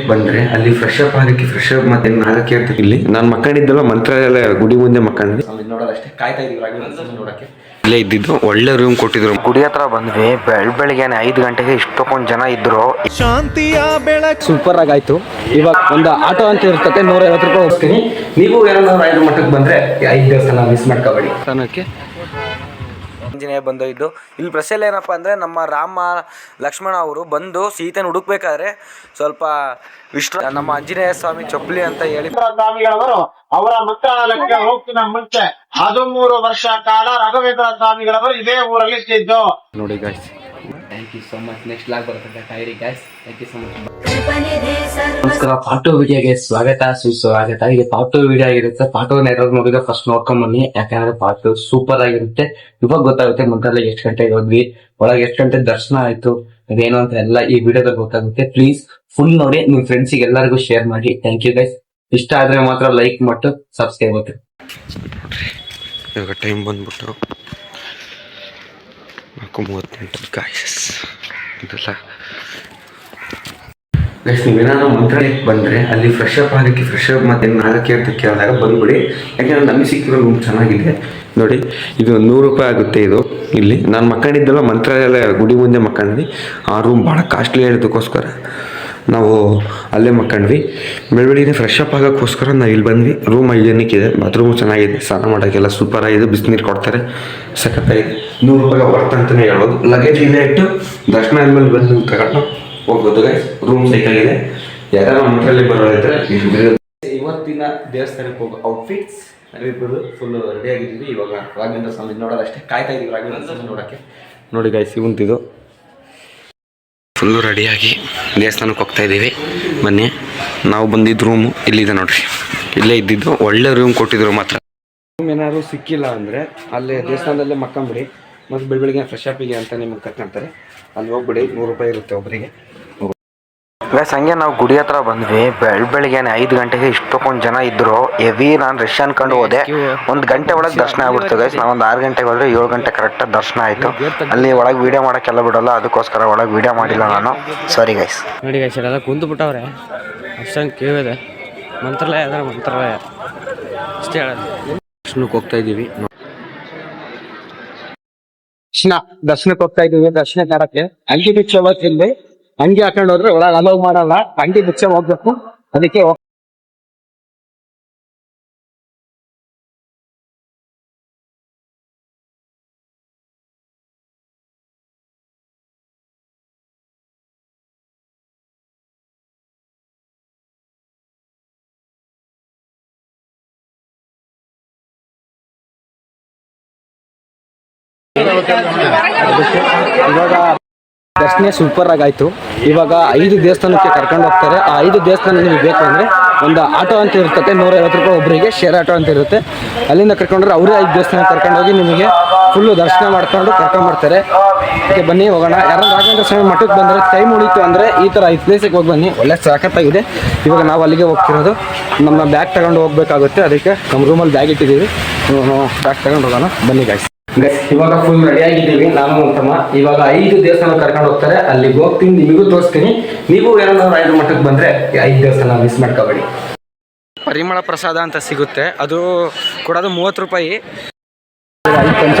ಬಂದ್ರೆ ಅಲ್ಲಿ fresh up ಆಗಕ್ಕೆ ಫ್ರೆಶ್ ಅಪ್ ಮತ್ತೆ ಆಗಕ್ಕೆ ಅಂತ ಇಲ್ಲಿ ನಾನು ಮಕ್ಕಳಿದ್ದಲ್ಲ ಮಂತ್ರಾಲಯ ಗುಡಿ ಮುಂದೆ ಮಕ್ಕಂಡ್ವಿ ನೋಡೋದಷ್ಟೇ ಕಾಯ್ತಾ ಇದೀವಿ ನೋಡಕ್ಕೆ ಇಲ್ಲೇ ಇದ್ದಿದ್ದು ಒಳ್ಳೆ ರೂಮ್ ಕೊಟ್ಟಿದ್ರು ಗುಡಿ ಹತ್ರ ಬಂದ್ವಿ ಬೆಳಿಗ್ಗೆನೆ 5 ಗಂಟೆಗೆ ಇಷ್ಟೊಂದು ಜನ ಇದ್ರು ಶಾಂತಿಯ ಬೆಳಕು ಸೂಪರ್ ಆಗಾಯ್ತು ಇವಾಗ ಒಂದು ಆಟೋ ಅಂತ ಇರ್ತದೆ 150 ರೂಪಾಯಿ ಹೋಗ್ತೀನಿ ನೀವು ಏನಾದ್ರು ರಾಯರ ಮಠಕ್ಕೆ ಬಂದ್ರೆ 5 ದೇವಸ್ಥಾನ ಮಿಸ್ ಮಾಡ್ಕೋಬೇಡಿ ಸ್ಥಾನಕ್ಕೆ ಆಂಜನೇಯ ಬಂದೊಯ್ದು ಇಲ್ಲಿ ಪ್ರಶ್ನೆ ಏನಪ್ಪ ಅಂದರೆ ನಮ್ಮ ರಾಮ ಲಕ್ಷ್ಮಣ ಅವರು ಬಂದು ಸೀತೆನ ಹುಡುಕ್ಬೇಕಾದ್ರೆ ಸ್ವಲ್ಪ ನಮ್ಮ ಆಂಜನೇಯ ಸ್ವಾಮಿ ಚಪ್ಪಲಿ ಅಂತ ಹೇಳಿ ಸ್ವಾಮಿಗಳವರು ಅವರ ಮಂತ್ರಾಲಯಕ್ಕೆ ಹೋಗ್ತಿನ ಮುಂಚೆ 13 ವರ್ಷ ಕಾಲ ರಾಘವೇಂದ್ರ ಸ್ವಾಮಿಗಳವರು ಇದೇ ಊರಲ್ಲಿ ಇದ್ದು ನೋಡಿ guys thank you so much next log ಬರುತ್ತೆ ಟೈರಿ guys thank you so much ನಮಸ್ಕಾರ ಪಾರ್ಟ್ 2 ವಿಡಿಯೋಗೆ ಸ್ವಾಗತ ಸುಸ್ವಾಗತ. ಈಗ ಪಾರ್ಟ್ 2 ವಿಡಿಯೋ ಆಗಿರುತ್ತೆ. ಪಾರ್ಟ್ 1 ಏನಾದ್ರು ನೋಡಿದ್ರೆ ಫಸ್ಟ್ ನೋಡ್ಕೊಂಡ್ ಬನ್ನಿ, ಯಾಕಂದ್ರೆ ಪಾರ್ಟ್ 2 ಸೂಪರ್ ಆಗಿರುತ್ತೆ. ಇವಾಗ ಗೊತ್ತಾಗುತ್ತೆ ಮಂತ್ರಾಲಯ ಎಷ್ಟು ಗಂಟೆಗೆ ಹೋದ್ವಿ, ಒಳಗೆ ಎಷ್ಟು ಗಂಟೆ ದರ್ಶನ ಆಯ್ತು, ಅದೇನು ಅಂತ ಎಲ್ಲ ಈ ವಿಡಿಯೋದಲ್ಲಿ ಗೊತ್ತಾಗುತ್ತೆ. ಪ್ಲೀಸ್ ಫುಲ್ ನೋಡಿ ನಿಮ್ ಫ್ರೆಂಡ್ಸಿಗೆ ಎಲ್ಲರಿಗೂ ಶೇರ್ ಮಾಡಿ. Thank you guys. ಇಷ್ಟ ಆದ್ರೆ ಮಾತ್ರ ಲೈಕ್ ಮತ್ತು ಸಬ್ಸ್ಕ್ರೈಬ್ ಆಗುತ್ತೆ. ಇವಾಗ ಟೈಮ್ ಬಂದ್ಬಿಟ್ಟು 4:38 ಗಾಯ್ಸ್. ಇದೆಲ್ಲ ಗೈಸ್ ನೀವೇನಾದ್ರು ಮಂತ್ರಾಲಯಕ್ಕೆ ಬಂದರೆ ಅಲ್ಲಿ ಫ್ರೆಶ್ ಅಪ್ ಆಗಕ್ಕೆ ಫ್ರೆಶ್ ಅಪ್ ಮತ್ತೆ ಆಗಕ್ಕೆ ಅಂತ ಕೇಳಿದಾಗ ಬಂದ್ಬಿಡಿ, ಯಾಕೆಂದ್ರೆ ನಮಗೆ ಸಿಕ್ಕಿರೋ ರೂಮ್ ಚೆನ್ನಾಗಿದೆ ನೋಡಿ. ಇದು 100 ರೂಪಾಯಿ ಆಗುತ್ತೆ. ಇದು ಇಲ್ಲಿ ನಾನು ಮಕ್ಕಳಿದ್ದಲ್ಲ ಮಂತ್ರಾಲಯ ಗುಡಿ ಮುಂದೆ ಮಕ್ಕಂಡ್ವಿ. ಆ ರೂಮ್ ಭಾಳ ಕಾಸ್ಟ್ಲಿ ಹೇಳಿದಕ್ಕೋಸ್ಕರ ನಾವು ಅಲ್ಲೇ ಮಕ್ಕಂಡ್ವಿ. ಬೆಳಗ್ಗೆ ಫ್ರೆಶ್ ಅಪ್ ಆಗೋಕ್ಕೋಸ್ಕರ ನಾವು ಇಲ್ಲಿ ಬಂದ್ವಿ. ರೂಮ್ ಹೈಜೆನಿಕ್ ಇದೆ, ಬಾತ್ರೂಮು ಚೆನ್ನಾಗಿದೆ, ಸ್ನಾನ ಮಾಡೋಕ್ಕೆಲ್ಲ ಸೂಪರ್ ಆಗಿದೆ, ಬಿಸಿನೀರು ಕೊಡ್ತಾರೆ, ಸಖತ್ತಾಗಿದೆ. 100 ರೂಪಾಯಿ ವರ್ತ್ ಅಂತಲೇ ಹೇಳ್ಬೋದು. ಲಗೇಜ್ ಇಲ್ಲೇ ಇಟ್ಟು ದರ್ಶನ ಆದ್ಮೇಲೆ ಬಂದು ತಗೊಂಡು ಹೋಗ್ಬೋದು ಗೈಸ್. ರೂಮ್ ಸೈಕಾಗಿದೆ. ಯಾರು ಮಂತ್ರಾಲಯ ಬರೋದಿದ್ರೆ ಇವತ್ತಿನ ದೇವಸ್ಥಾನಕ್ಕೆ ಹೋಗೋ ಔಟ್ಫಿಟ್ಸ್ ನಾವಿಬ್ಬರು ಫುಲ್ ರೆಡಿ ಆಗಿದ್ದೀವಿ. ಇವಾಗ ರಾಘವೇಂದ್ರ ಸ್ವಾಮಿ ನೋಡೋದಷ್ಟೇ ಕಾಯ್ತಾ ಇದೀವಿ ರಾಘವೇಂದ್ರ ಸ್ವಾಮಿ ನೋಡೋಕ್ಕೆ. ನೋಡಿ ಗೈಸ್ ಇವಂತಿದು ಫುಲ್ಲು ರೆಡಿಯಾಗಿ ದೇವಸ್ಥಾನಕ್ಕೆ ಹೋಗ್ತಾ ಇದ್ದೀವಿ. ಬನ್ನಿ. ನಾವು ಬಂದಿದ್ದು ರೂಮು ಇಲ್ಲಿದೆ ನೋಡ್ರಿ, ಇಲ್ಲೇ ಇದ್ದಿದ್ದು ಒಳ್ಳೆ ರೂಮ್ ಕೊಟ್ಟಿದ್ರು. ಮಾತ್ರ ರೂಮ್ ಏನಾದ್ರು ಸಿಕ್ಕಿಲ್ಲ ಅಂದರೆ ಅಲ್ಲೇ ದೇವಸ್ಥಾನದಲ್ಲೇ ಮಕ್ಕಂಬಿಡಿ. ಮತ್ತು ಬೆಳಗ್ಗೆ ಫ್ರೆಶ್ ಅಪ್ಪಿಗೆ ಅಂತ ನಿಮ್ಗೆ ಕರ್ಕೊಂತಾರೆ, ಅಲ್ಲಿ ಹೋಗ್ಬಿಡಿ. 100 ರೂಪಾಯಿ ಇರುತ್ತೆ ಒಬ್ಬರಿಗೆ. ಗೈಸ್ ಹಂಗೆ ನಾವು ಗುಡಿ ಹತ್ರ ಬಂದ್ವಿ. ಬೆಳಿಗ್ಗೆನೆ 5 ಗಂಟೆಗೆ ಇಷ್ಟೊಂದು ಜನ ಇದ್ರು. ಹೆವಿ ನಾನು ರಶ್ ಅನ್ಕೊಂಡು ಹೋದೆ. 1 ಗಂಟೆ ಒಳಗೆ ದರ್ಶನ ಆಗ್ಬಿಡ್ತು ಗೈಸ್. ನಾವು ಒಂದು 6 ಗಂಟೆಗೆ ಹೋದ್ರೆ 7 ಗಂಟೆ ಕರೆಕ್ಟಾಗಿ ದರ್ಶನ ಆಯಿತು. ಅಲ್ಲಿ ಒಳಗೆ ವೀಡಿಯೋ ಮಾಡೋಕ್ಕೆಲ್ಲ ಬಿಡೋಲ್ಲ, ಅದಕ್ಕೋಸ್ಕರ ಒಳಗೆ ವೀಡಿಯೋ ಮಾಡಿಲ್ಲ ನಾನು. Sorry guys. ನೋಡಿ ಗೈಸ್ ಎಲ್ಲ ಕುಂತು ಬಿಟ್ಟವ್ರೆ, ಅಷ್ಟೊಂದು ಕೇಳಿದೆ. ಮಂತ್ರಾಲಯ ಅಂದ್ರೆ ಮಂತ್ರಾಲಯ ಅಷ್ಟೇ ಹೇಳೋದು. ದರ್ಶನಕ್ಕೆ ಹೋಗ್ತಾ ಇದ್ದೀವಿ. ದರ್ಶನಕ್ಕೆ ಹೋಗ್ತಾ ಇದೀವಿ. ದರ್ಶನ ಮಾಡಕ್ಕೆ ಅಂಗಿ ಬಿಚ್ಚ ಇಲ್ಲಿ ಅಂಗಿ ಹಾಕೊಂಡು ಹೋದ್ರೆ ಒಳಗೆ ಅಲೋವ್ ಮಾಡಲ್ಲ, ಅಂಗಿ ಬಿಚ್ಚ ಹೋಗ್ಬೇಕು. ಅದಕ್ಕೆ ಇವಾಗ ದರ್ಶನ ಸೂಪರ್ ಆಗಾಯ್ತು. ಇವಾಗ 5 ದೇವಸ್ಥಾನಕ್ಕೆ ಕರ್ಕೊಂಡು ಹೋಗ್ತಾರೆ. ಆ 5 ದೇವಸ್ಥಾನ ನಿಮಗೆ ಬೇಕು ಅಂದರೆ ಒಂದು ಆಟೋ ಅಂತ ಇರ್ತದೆ, 150 ರೂಪಾಯಿ ಒಬ್ಬರಿಗೆ, ಶೇರ್ ಆಟೋ ಅಂತ ಇರುತ್ತೆ. ಅಲ್ಲಿಂದ ಕರ್ಕೊಂಡ್ರೆ ಅವರೇ 5 ದೇವಸ್ಥಾನಕ್ಕೆ ಕರ್ಕೊಂಡೋಗಿ ನಿಮಗೆ ಫುಲ್ಲು ದರ್ಶನ ಮಾಡ್ಕೊಂಡು ಕರ್ಕೊಂಡ್ಬರ್ತಾರೆ. ಅದಕ್ಕೆ ಬನ್ನಿ ಹೋಗೋಣ. ಯಾರು ರಾಘವೇಂದ್ರ ಸ್ವಾಮಿ ಮಠಕ್ಕೆ ಬಂದರೆ ಟೈಮ್ ಉಳಿತು ಅಂದರೆ ಈ ಥರ 5 ಪ್ಲೇಸಿಗೆ ಹೋಗಿ ಬನ್ನಿ, ಒಳ್ಳೆ ಸಖತ್ತಾಗಿದೆ. ಇವಾಗ ನಾವು ಅಲ್ಲಿಗೆ ಹೋಗ್ತಿರೋದು. ನಮ್ಮ ಬ್ಯಾಗ್ ತಗೊಂಡು ಹೋಗ್ಬೇಕಾಗುತ್ತೆ, ಅದಕ್ಕೆ ನಮ್ಮ ರೂಮಲ್ಲಿ ಬ್ಯಾಗ್ ಇಟ್ಟಿದ್ದೀವಿ. ಬ್ಯಾಗ್ ತಗೊಂಡು ಹೋಗೋಣ ಬನ್ನಿ ಗಾಯ್ಸ್. ಇವಾಗ ಫುಲ್ ರೆಡಿ ಆಗಿದ್ದೀವಿ ನಾನು ಅಂತಮ್ಮ. ಇವಾಗ 5 ದೇವಸ್ಥಾನ ಕರ್ಕೊಂಡು ಹೋಗ್ತಾರೆ, ಅಲ್ಲಿಗೆ ಹೋಗ್ತೀನಿ, ನಿಮಗೂ ತೋರಿಸ್ತೀನಿ. ನೀವು ಏನಾದ್ರು ರಾಯರ ಮಠಕ್ಕೆ ಬಂದರೆ 5 ದೇವಸ್ಥಾನ ಮಿಸ್ ಮಾಡ್ಕೋಬೇಡಿ. ಪರಿಮಳ ಪ್ರಸಾದ ಅಂತ ಸಿಗುತ್ತೆ, ಅದು ಕೊಡೋದು 30 ರೂಪಾಯಿ.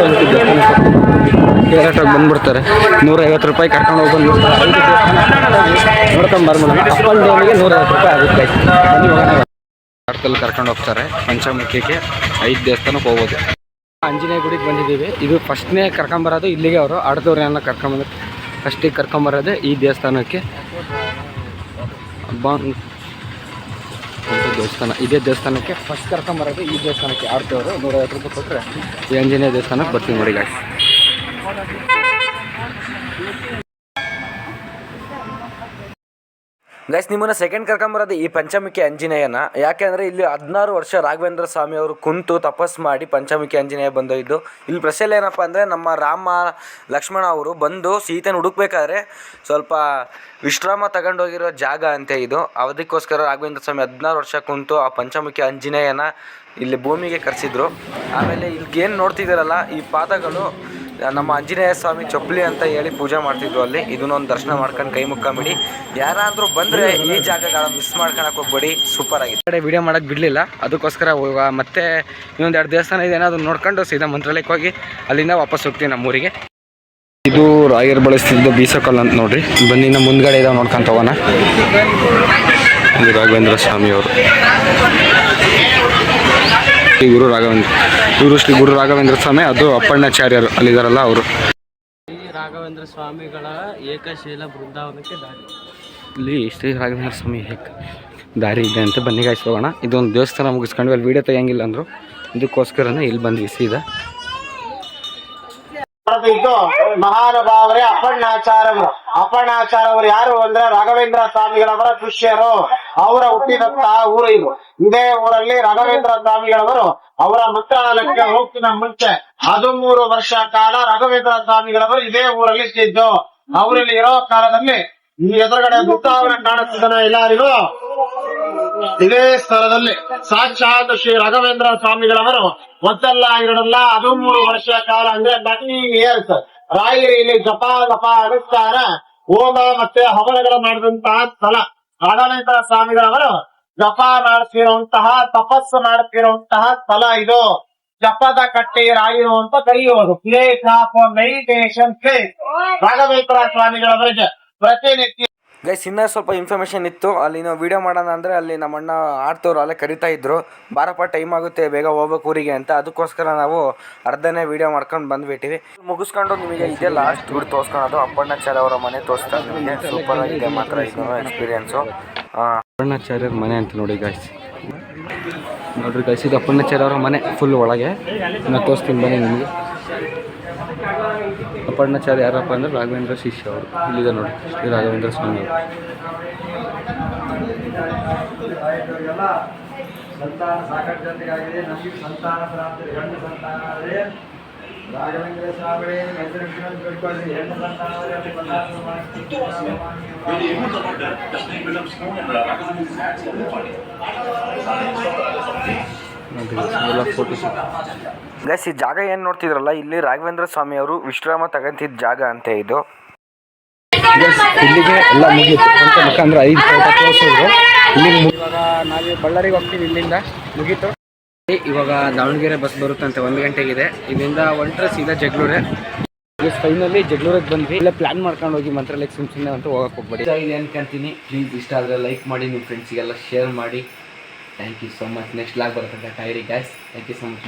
ಕೇರಳಕ್ಕೆ ಬಂದ್ಬಿಡ್ತಾರೆ, 150 ರೂಪಾಯಿ ಕರ್ಕೊಂಡು ಹೋಗಿ ಬಂದ್ಬಿಡ್ತಾರೆ. 5 ದೇವಸ್ಥಾನ ನೋಡ್ಕೊಂಬರ್ಬೋದು. ಅಪ್ ಆ್ಯಂಡ್ ಡೌನಿಗೆ 150 ರೂಪಾಯಿ ಆಗುತ್ತೆ. ಕರ್ಕೊಂಡು ಹೋಗ್ತಾರೆ. ಪಂಚಮುಖಿಗೆ 5 ದೇವಸ್ಥಾನಕ್ಕೆ ಹೋಗೋದು. ಆಂಜನೇಯ ಗುಡಿಗೆ ಬಂದಿದ್ದೀವಿ. ಇದು ಫಸ್ಟ್ನೇ ಕರ್ಕೊಂಬರೋದು ಇಲ್ಲಿಗೆ. ಅವರು ಆಡ್ದವ್ರನ್ನ ಕರ್ಕೊಂಬಂದ್ರೆ ಫಸ್ಟಿಗೆ ಕರ್ಕೊಂಬರೋದೆ ಈ ದೇವಸ್ಥಾನಕ್ಕೆ. ದೇವಸ್ಥಾನ ಇದೇ ದೇವಸ್ಥಾನಕ್ಕೆ ಫಸ್ಟ್ ಕರ್ಕೊಂಬರೋದು ಈ ದೇವಸ್ಥಾನಕ್ಕೆ. ಆಡ್ತೇವರು 150 ರೂಪಾಯಿ ಕೊಟ್ಟರೆ ಈ ಆಂಜನೇಯ ದೇವಸ್ಥಾನಕ್ಕೆ ಬರ್ತೀವಿ ನೋಡಿ ಗಾಯ್ಸ್. ಗೈಸ್ ನಿಮ್ಮನ್ನು ಸೆಕೆಂಡ್ ಕರ್ಕೊಂಬರೋದು ಈ ಪಂಚಮುಖಿ ಆಂಜನೇಯನ. ಯಾಕೆಂದರೆ ಇಲ್ಲಿ 16 ವರ್ಷ ರಾಘವೇಂದ್ರ ಸ್ವಾಮಿ ಅವರು ಕುಂತು ತಪಸ್ ಮಾಡಿ ಪಂಚಮುಖಿ ಆಂಜನೇಯ ಬಂದೊಯ್ದು. ಇಲ್ಲಿ ಪ್ರಶ್ನೆ ಏನಪ್ಪ ಅಂದರೆ ನಮ್ಮ ರಾಮ ಲಕ್ಷ್ಮಣ ಅವರು ಬಂದು ಸೀತೆನ ಹುಡುಕ್ಬೇಕಾದ್ರೆ ಸ್ವಲ್ಪ ವಿಶ್ರಾಮ ತಗೊಂಡೋಗಿರೋ ಜಾಗ ಅಂತೆ ಇದು. ಅದಕ್ಕೋಸ್ಕರ ರಾಘವೇಂದ್ರ ಸ್ವಾಮಿ 16 ವರ್ಷ ಕುಂತು ಆ ಪಂಚಮುಖಿ ಆಂಜನೇಯನ ಇಲ್ಲಿ ಭೂಮಿಗೆ ಕರೆಸಿದ್ರು. ಆಮೇಲೆ ಇಲ್ಲಿಗೇನು ನೋಡ್ತಿದ್ದೀರಲ್ಲ, ಈ ಪಾದಗಳು ನಮ್ಮ ಆಂಜನೇಯ ಸ್ವಾಮಿ ಚಪ್ಪಲಿ ಅಂತ ಹೇಳಿ ಪೂಜೆ ಮಾಡ್ತಿದ್ವು ಅಲ್ಲಿ. ಇದನ್ನೊಂದು ದರ್ಶನ ಮಾಡ್ಕೊಂಡು ಕೈ ಮುಕ್ಕೊಂಬಿಡಿ. ಯಾರಾದರೂ ಬಂದರೆ ಈ ಜಾಗಗಳ ಮಿಸ್ ಮಾಡ್ಕೊಳಕ್ಕೆ ಹೋಗ್ಬೇಡಿ, ಸೂಪರ್ ಆಗಿದೆ. ಕಡೆ ವಿಡಿಯೋ ಮಾಡೋಕ್ಕೆ ಬಿಡಲಿಲ್ಲ, ಅದಕ್ಕೋಸ್ಕರ ಮತ್ತೆ ಇನ್ನೊಂದು 2 ದೇವಸ್ಥಾನ ಇದೆ, ಅದನ್ನ ನೋಡ್ಕೊಂಡು ಸೀದಾ ಮಂತ್ರಾಲಯಕ್ಕೆ ಹೋಗಿ ಅಲ್ಲಿಂದ ವಾಪಸ್ ಹೋಗ್ತೀವಿ ನಮ್ಮೂರಿಗೆ. ಇದು ರಾಯರ್ ಬಳಸ್ತಿದ್ದು ಬೀಸಕಲ್ ಅಂತ ನೋಡ್ರಿ. ಬನ್ನಿ ನಮ್ಮ ಮುಂದ್ಗಡೆ ಇದಾವೆ ನೋಡ್ಕೊಂತ ಹೋಗೋಣ. ಇದು ರಾಘವೇಂದ್ರ ಸ್ವಾಮಿಯವರು, ಶ್ರೀ ಗುರು ರಾಘವೇಂದ್ರ, ಇವರು ಶ್ರೀ ಗುರು ರಾಘವೇಂದ್ರ ಸ್ವಾಮಿ, ಅದು ಅಪ್ಪಣ್ಣಾಚಾರ್ಯರು ಅಲ್ಲಿದ್ದಾರಲ್ಲ ಅವರು. ಶ್ರೀ ರಾಘವೇಂದ್ರ ಸ್ವಾಮಿಗಳ ಏಕಶೀಲ ಬೃಂದಾವನಕ್ಕೆ ದಾರಿ. ಇಲ್ಲಿ ಶ್ರೀ ರಾಘವೇಂದ್ರ ಸ್ವಾಮಿ ದಾರಿ ಇದೆ ಅಂತ ಬನ್ನಿ ಗಾಯ್ಸ್ ಹೋಗೋಣ. ಇದೊಂದು ದೇವಸ್ಥಾನ ಮುಗಿಸ್ಕೊಂಡು ಅಲ್ಲಿ ವೀಡಿಯೋ ತೆಗಿಯಂಗಿಲ್ಲ ಅಂದರು, ಇದಕ್ಕೋಸ್ಕರನೇ ಇಲ್ಲಿ ಬಂದ್ವಿ ಸೀದಾ. ಇದು ಮಹಾನುಭಾವರೇ ಅಪ್ಪಣ್ಣಾಚಾರ್ಯವರು ಯಾರು ಅಂದ್ರೆ ರಾಘವೇಂದ್ರ ಸ್ವಾಮಿಗಳವರ ಶಿಷ್ಯರು. ಅವರ ಹುಟ್ಟಿದಂತ ಊರು ಇದು. ಇದೇ ಊರಲ್ಲಿ ರಾಘವೇಂದ್ರ ಸ್ವಾಮಿಗಳವರು ಅವರ ಮಂತ್ರಾಲಯಕ್ಕೆ ಹೋಗ್ತಿನ ಮುಂಚೆ 13 ವರ್ಷ ಕಾಲ ರಾಘವೇಂದ್ರ ಸ್ವಾಮಿಗಳವರು ಇದೇ ಊರಲ್ಲಿ ಇದ್ದು, ಅವರಲ್ಲಿ ಇರೋ ಕಾಲದಲ್ಲಿ ಈ ಎದುರುಗಡೆ ಬೃಂದಾವನ ಕಾಣಿಸ್ತಿದ್ದಾನ ಎಲ್ಲರಿಗೂ. ಇದೇ ಸ್ಥಳದಲ್ಲಿ ಸಾಕ್ಷಾತ್ ಶ್ರೀ ರಾಘವೇಂದ್ರ ಸ್ವಾಮಿಗಳವರು ಒಂದಲ್ಲ 2 13 ವರ್ಷ ಕಾಲ ಅಂದ್ರೆ 9 years ರಾಯರಿಯಲ್ಲಿ ಜಪ ಅನುಷ್ಠಾನ ಹೋಮ ಮತ್ತೆ ಹವನಗಳು ಮಾಡಿದಂತಹ ಸ್ಥಳ. ರಾಘವೇಂದ್ರ ಸ್ವಾಮಿಗಳವರು ಜಪ ಮಾಡ್ತಿರುವಂತಹ ತಪಸ್ಸು ಮಾಡ್ತಿರುವಂತಹ ಸ್ಥಳ ಇದು. ಜಪದ ಕಟ್ಟೆ ರಾಯರು ಅಂತ ಕರೆಯುವುದು. Place of meditation place Raghavendra ಸ್ವಾಮಿಗಳವರಿಗೆ ಪ್ರತಿನಿತ್ಯ. ಗೈಸ್ ಇನ್ನೂ ಸ್ವಲ್ಪ ಇನ್ಫಾರ್ಮೇಷನ್ ಇತ್ತು, ಅಲ್ಲಿ ನಾವು ವೀಡಿಯೋ ಮಾಡೋಣ ಅಂದರೆ ಅಲ್ಲಿ ನಮ್ಮಣ್ಣ ಆಡ್ತವ್ರು ಅಲ್ಲೇ ಕರಿತಾ ಇದ್ರು, ಬಾರಪ್ಪ ಟೈಮ್ ಆಗುತ್ತೆ ಬೇಗ ಹೋಗ್ಬೇಕು ಊರಿಗೆ ಅಂತ. ಅದಕ್ಕೋಸ್ಕರ ನಾವು ಅರ್ಧನೇ ವೀಡಿಯೋ ಮಾಡ್ಕೊಂಡು ಬಂದುಬಿಟ್ಟಿವಿ. ಮುಗಿಸ್ಕೊಂಡು ನಿಮಗೆ ಇದೇ ಲಾಸ್ಟ್ ಗುಡಿ ತೋರಿಸ್ಕೊಳೋದು. ಅಪ್ಪಣ್ಣಾಚಾರ್ಯ ಅವರ ಮನೆ ತೋರಿಸ್ತಾರೆ ನಿಮಗೆ. ಸೂಪರ್ ಆಗಿದೆ ಮಾತ್ರ ಇದು ಎಕ್ಸ್ಪೀರಿಯೆನ್ಸು. ಅಪ್ಪಣ್ಣಾಚಾರ್ಯರ ಮನೆ ಅಂತ ನೋಡಿ ಗಾಯ್ಸ್, ನೋಡ್ರಿ ಗಾಯ್ಸ್, ಇದು ಅಪ್ಪಣ್ಣಾಚಾರ್ಯ ಅವರ ಮನೆ ಫುಲ್ ಒಳಗೆ. ನಾನು ತೋರಿಸ್ತೀನಿ ಬನ್ನಿ ನಿಮಗೆ. ಅಪ್ಪಣ್ಣಾಚಾರ್ಯ ಯಾರಪ್ಪ ಅಂದ್ರೆ ರಾಘವೇಂದ್ರ ಶಿಷ್ಯ ಅವರು. ಇಲ್ಲಿದೆ ನೋಡಿ ಶ್ರೀ ರಾಘವೇಂದ್ರ ಸ್ವಾಮಿ ಅವರು. ಗೈಸ್ ಈ ಜಾಗ ಏನು ನೋಡ್ತಿದ್ರಲ್ಲ, ಇಲ್ಲಿ ರಾಘವೇಂದ್ರ ಸ್ವಾಮಿ ಅವರು ವಿಶ್ರಾಮ ತಗಂತಿದ್ದ ಜಾಗ ಅಂತೆ ಇದು. ಇಲ್ಲಿಗೆ ಎಲ್ಲ ಮುಗೀತು ಅಂತ ಮುಖಾಂತರ 5 ಫೋಟೋ ತೋರಿಸಿದ್ರು. ಇಲ್ಲಿಗೆ ಇವಾಗ ನಾವು ಬಳ್ಳಾರಿಗೆ ಹೋಗ್ತೀವಿ, ಇಲ್ಲಿಂದ ಮುಗೀತು. ಇವಾಗ ದಾವಣಗೆರೆ ಬಸ್ ಬರುತ್ತಂತೆ 1 ಗಂಟೆಗಿದೆ. ಇಲ್ಲಿಂದ ಹೊಂಟ್ರೆ ಸೀದಾ ಜಗಳೂರೇ. ಫೈನಲಿ ಜಗಳೂರಿಗೆ ಬಂದ್ವಿ. ಇಲ್ಲ ಪ್ಲಾನ್ ಮಾಡ್ಕೊಂಡು ಹೋಗಿ ಮಂತ್ರಾಲಯಕ್ಕೆ ಸುಮ್ಮನೆ ಅಂತ ಹೋಗಕ್ಕೆ ಹೋಗ್ಬೇಡಿ. ಇದೆ ಅನ್ಕೊಂತೀನಿ. ಪ್ಲೀಸ್ ಇಷ್ಟ ಆದರೆ ಲೈಕ್ ಮಾಡಿ, ನಿಮ್ಮ ಫ್ರೆಂಡ್ಸಿಗೆಲ್ಲ ಶೇರ್ ಮಾಡಿ. Thank you so much. Next log ಬರುತ್ತೆ ಕಾಯಿರಿ guys. Thank you so much.